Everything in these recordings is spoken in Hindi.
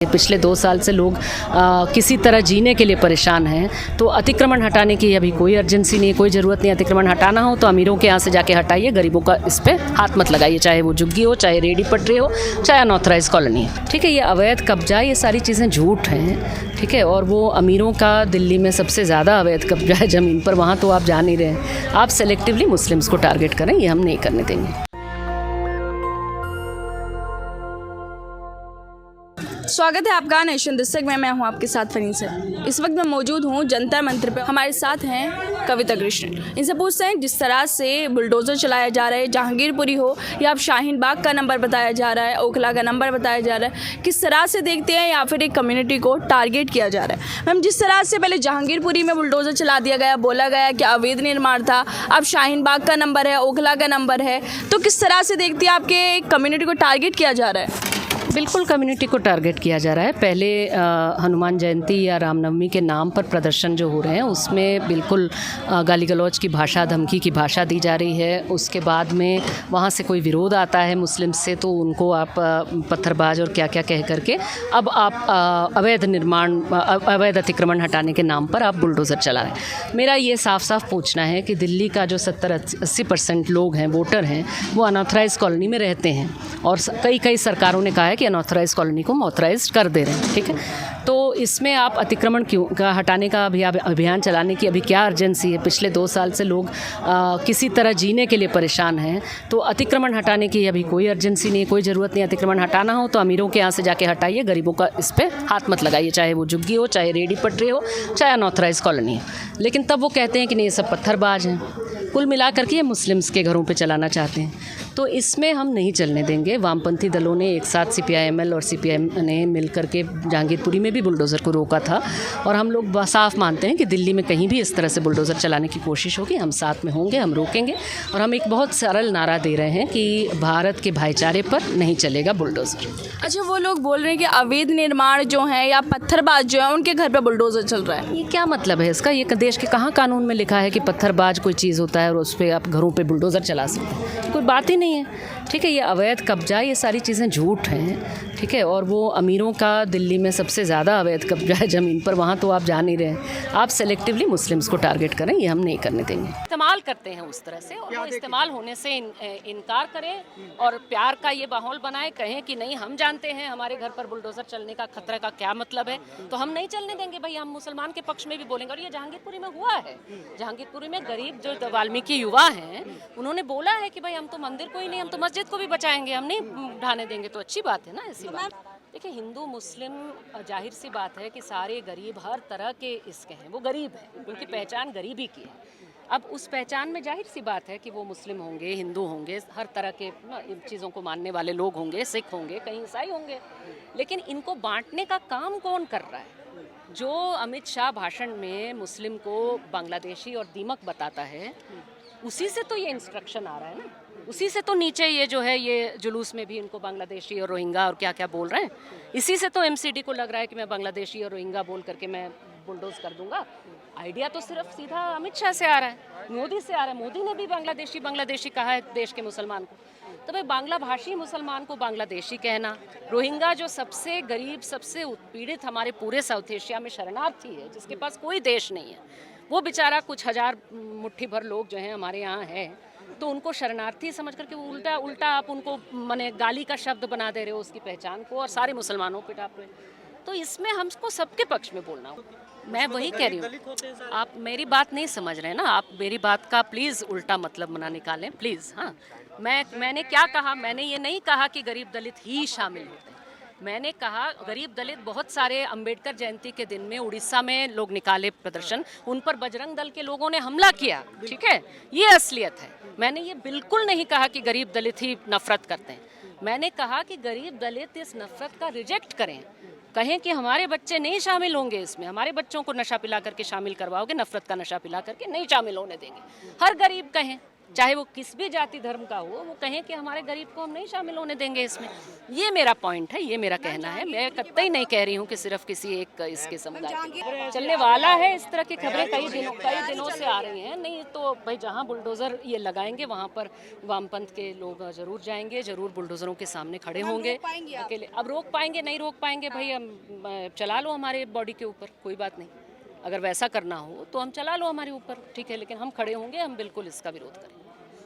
पिछले 2 साल से लोग किसी तरह जीने के लिए परेशान हैं, तो अतिक्रमण हटाने की अभी कोई अर्जेंसी नहीं है, कोई ज़रूरत नहीं। अतिक्रमण हटाना हो तो अमीरों के यहाँ से जाके हटाइए, गरीबों का इस पर हाथ मत लगाइए, चाहे वो झुग्गी हो, चाहे रेडी पटरी हो, चाहे अनऑथराइज कॉलोनी हो। ठीक है, ये अवैध कब्जा, ये सारी चीज़ें झूठ हैं। ठीक है, और वो अमीरों का दिल्ली में सबसे ज़्यादा अवैध कब्जा है ज़मीन पर, वहाँ तो आप जा नहीं रहे। आप सेलेक्टिवली मुस्लिम्स को टारगेट करें, ये हम नहीं करने देंगे। स्वागत है आपका नेशन दिशक में। मैं हूं आपके साथ फरीन से। इस वक्त मैं मौजूद हूं जंतर मंत्र पे। हमारे साथ हैं कविता कृष्ण। इनसे पूछते हैं, जिस तरह से बुलडोज़र चलाया जा रहा है, जहांगीरपुरी हो या अब शाहीन बाग का नंबर बताया जा रहा है, ओखला का नंबर बताया जा रहा है, किस तरह से देखते हैं या फिर एक कम्युनिटी को टारगेट किया जा रहा है? मैम, जिस तरह से पहले जहांगीरपुरी में बुलडोज़र चला दिया गया, बोला गया कि अवैध निर्माण था, अब शाहीन बाग का नंबर है, ओखला का नंबर है, तो किस तरह से देखते हैं आपके कम्युनिटी को टारगेट किया जा रहा है? बिल्कुल कम्युनिटी को टारगेट किया जा रहा है। पहले हनुमान जयंती या रामनवमी के नाम पर प्रदर्शन जो हो रहे हैं उसमें बिल्कुल गाली गलौज की भाषा, धमकी की भाषा दी जा रही है। उसके बाद में वहाँ से कोई विरोध आता है मुस्लिम से तो उनको आप पत्थरबाज और क्या क्या कह करके अब आप अवैध निर्माण, अवैध अतिक्रमण हटाने के नाम पर आप बुलडोज़र चला रहे हैं। मेरा ये साफ साफ पूछना है कि दिल्ली का जो 70-80% लोग हैं, वोटर हैं, वो अनऑथराइज कॉलोनी में रहते हैं और कई सरकारों ने कहा है कि अनऑथराइज कॉलोनी को ऑथराइज कर दे रहे हैं। ठीक है, तो इसमें आप अतिक्रमण क्यों हटाने का अभियान चलाने की अभी क्या अर्जेंसी है? पिछले 2 साल से लोग किसी तरह जीने के लिए परेशान हैं, तो अतिक्रमण हटाने की अभी कोई अर्जेंसी नहीं है, कोई ज़रूरत नहीं। अतिक्रमण हटाना हो तो अमीरों के यहाँ से जाके हटाइए, गरीबों का इस पर हाथ मत लगाइए, चाहे वो झुग्गी हो, चाहे रेडी पटरी हो, चाहे अनऑथराइज कॉलोनी हो। लेकिन तब वो कहते हैं कि नहीं, ये सब पत्थरबाज हैं। कुल मिलाकर के ये मुस्लिम्स के घरों पे चलाना चाहते हैं, तो इसमें हम नहीं चलने देंगे। वामपंथी दलों ने एक साथ CPIML और CPM ने मिलकर के जहांगीरपुरी में भी बुलडोज़र को रोका था, और हम लोग साफ मानते हैं कि दिल्ली में कहीं भी इस तरह से बुलडोज़र चलाने की कोशिश होगी, हम साथ में होंगे, हम रोकेंगे। और हम एक बहुत सरल नारा दे रहे हैं कि भारत के भाईचारे पर नहीं चलेगा बुलडोज़र। अच्छा, वो लोग बोल रहे हैं कि अवैध निर्माण जो है या पत्थरबाज जो है उनके घर पे बुलडोज़र चल रहा है। ये क्या मतलब है इसका? ये देश के कहाँ कानून में लिखा है कि पत्थरबाज कोई चीज़ होता है और उस पर आप घरों पे बुलडोज़र चला सकते हैं? कोई बात ही नहीं है। ठीक है, ये अवैध कब्जा, ये सारी चीज़ें झूठ हैं। ठीक है, और वो अमीरों का दिल्ली में सबसे ज़्यादा अवैध कब्जा है ज़मीन पर, वहाँ तो आप जा नहीं रहे। आप सेलेक्टिवली मुस्लिम्स को टारगेट करें, ये हम नहीं करने देंगे। इस्तेमाल करते हैं उस तरह से, और वो इस्तेमाल होने से इनकार करें और प्यार का ये माहौल बनाए, कहें कि नहीं, हम जानते हैं हमारे घर पर बुलडोज़र चलने का खतरे का क्या मतलब है, तो हम नहीं चलने देंगे भाई। हम मुसलमान के पक्ष में भी बोलेंगे, और ये जहांगीरपुरी में हुआ है। जहांगीरपुरी में गरीब जो वाल्मीकि युवा हैं, उन्होंने बोला है कि भाई हम तो मंदिर को ही नहीं, हम तो मस्जिद को भी बचाएंगे, हम नहीं ढाने देंगे। तो अच्छी बात है ना ऐसी बात। देखिए, हिंदू मुस्लिम जाहिर सी बात है कि सारे गरीब हर तरह के इसके हैं, वो गरीब हैं, उनकी पहचान गरीबी की है। अब उस पहचान में जाहिर सी बात है कि वो मुस्लिम होंगे, हिंदू होंगे, हर तरह के चीज़ों को मानने वाले लोग होंगे, सिख होंगे, कहीं ईसाई होंगे। लेकिन इनको बांटने का काम कौन कर रहा है? जो अमित शाह भाषण में मुस्लिम को बांग्लादेशी और दीमक बताता है, उसी से तो ये इंस्ट्रक्शन आ रहा है ना। उसी से तो नीचे ये जो है, ये जुलूस में भी इनको बांग्लादेशी और रोहिंगा और क्या क्या बोल रहे हैं। इसी से तो MCD को लग रहा है कि मैं बांग्लादेशी और रोहिंगा बोल करके मैं बुलडोज कर दूंगा। आइडिया तो सिर्फ सीधा अमित शाह से आ रहा है, मोदी से आ रहा है। मोदी ने भी बांग्लादेशी कहा है देश के मुसलमान को। तो भाई, बांग्ला भाषी मुसलमान को बांग्लादेशी कहना, रोहिंगा जो सबसे गरीब, सबसे उत्पीड़ित हमारे पूरे साउथ एशिया में शरणार्थी है, जिसके पास कोई देश नहीं है, वो बेचारा कुछ हजार मुट्ठी भर लोग जो हैं हमारे यहाँ है, तो उनको शरणार्थी समझ करके वो उल्टा आप उनको माने गाली का शब्द बना दे रहे हो उसकी पहचान को, और सारे मुसलमानों पे टाप रहे हो। तो इसमें हमको सबके पक्ष में बोलना हो। मैं वही कह रही हूँ, आप मेरी बात नहीं समझ रहे हैं ना। आप मेरी बात का प्लीज़ उल्टा मतलब ना निकालें प्लीज़। हाँ, मैंने क्या कहा? मैंने ये नहीं कहा कि गरीब दलित ही शामिल होते हैं। मैंने कहा गरीब दलित बहुत सारे, अंबेडकर जयंती के दिन में उड़ीसा में लोग निकाले प्रदर्शन, उन पर बजरंग दल के लोगों ने हमला किया। ठीक है, ये असलियत है। मैंने ये बिल्कुल नहीं कहा कि गरीब दलित ही नफरत करते हैं। मैंने कहा कि गरीब दलित इस नफरत का रिजेक्ट करें, कहें कि हमारे बच्चे नहीं शामिल होंगे इसमें, हमारे बच्चों को नशा पिला करके शामिल करवाओगे, नफरत का नशा पिला करके नहीं शामिल होने देंगे। हर गरीब कहें, चाहे वो किस भी जाति धर्म का हो, वो कहें कि हमारे गरीब को हम नहीं शामिल होने देंगे इसमें। ये मेरा पॉइंट है, ये मेरा कहना है। मैं कतई नहीं कह रही हूँ कि सिर्फ किसी एक इसके समुदाय के चलने वाला है। इस तरह की खबरें कई दिनों से आ रही हैं। नहीं तो भाई जहाँ बुलडोज़र ये लगाएंगे वहाँ पर वामपंथ के लोग जरूर जाएंगे, जरूर बुलडोज़रों के सामने खड़े होंगे अकेले। अब रोक पाएंगे नहीं रोक पाएंगे भाई, हम चला लो हमारे बॉडी के ऊपर, कोई बात नहीं। अगर वैसा करना हो तो हम चला लो हमारे ऊपर, ठीक है, लेकिन हम खड़े होंगे, हम बिल्कुल इसका विरोध करेंगे।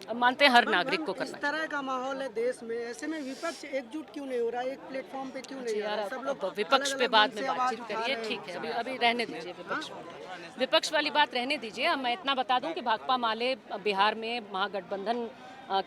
अब मानते हैं हर नागरिक को करना। इस तरह का माहौल है देश में, ऐसे में विपक्ष एकजुट क्यों नहीं हो रहा, एक प्लेटफॉर्म पे क्यों नहीं आ रहा? सब लोग विपक्ष पे बाद में बातचीत करिए, ठीक है, अभी रहने दीजिए विपक्ष वाली बात रहने दीजिए। अब मैं इतना बता दूं कि भाकपा माले बिहार में महागठबंधन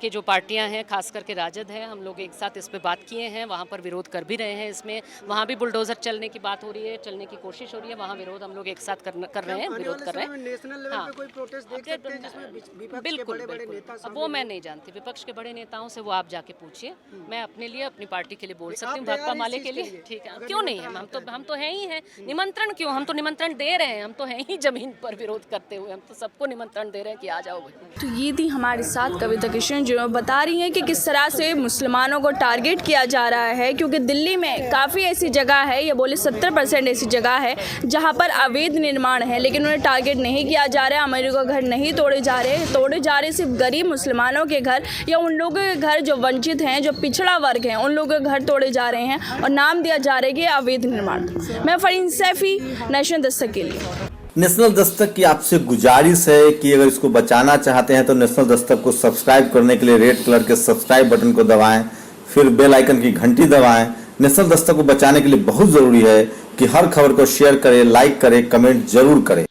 के जो पार्टियां हैं, खास करके राजद है, हम लोग एक साथ इस पे बात किए हैं, वहाँ पर विरोध कर भी रहे हैं। इसमें वहाँ भी बुलडोज़र चलने की बात हो रही है, चलने की कोशिश हो रही है, वहाँ विरोध हम लोग एक साथ कर रहे हैं, विरोध कर रहे हैं। नेशनल लेवल पे कोई प्रोटेस्ट देख सकते हैं जिसमें विपक्ष के बड़े-बड़े नेता? अब वो मैं नहीं जानती, विपक्ष के बड़े नेताओं से वो आप जाके पूछिए। मैं अपने लिए, अपनी पार्टी के लिए बोल सकती हूँ, भाकपा माले के लिए, ठीक है। क्यों नहीं है, हम तो हैं ही हैं। निमंत्रण क्यों, हम तो निमंत्रण दे रहे हैं, हम तो हैं ही जमीन पर विरोध करते हुए, हम तो सबको निमंत्रण दे रहे हैं कि आ जाओ भाई। तो ये थी हमारे साथ कविता कृष्ण जो बता रही हैं कि किस तरह से मुसलमानों को टारगेट किया जा रहा है, क्योंकि दिल्ली में काफ़ी ऐसी जगह है, ये बोले 70% ऐसी जगह है जहां पर अवैध निर्माण है, लेकिन उन्हें टारगेट नहीं किया जा रहा है। अमीरों का घर नहीं तोड़े जा रहे सिर्फ गरीब मुसलमानों के घर या उन लोगों के घर जो वंचित हैं, जो पिछड़ा वर्ग हैं, उन लोगों के घर तोड़े जा रहे हैं और नाम दिया जा रहा है कि अवैध निर्माण। मैं फरीन सैफी, नेशनल दस्तक के लिए। नेशनल दस्तक की आपसे गुजारिश है कि अगर इसको बचाना चाहते हैं तो नेशनल दस्तक को सब्सक्राइब करने के लिए रेड कलर के सब्सक्राइब बटन को दबाएं, फिर बेल आइकन की घंटी दबाएं। नेशनल दस्तक को बचाने के लिए बहुत जरूरी है कि हर खबर को शेयर करें, लाइक करें, कमेंट जरूर करें।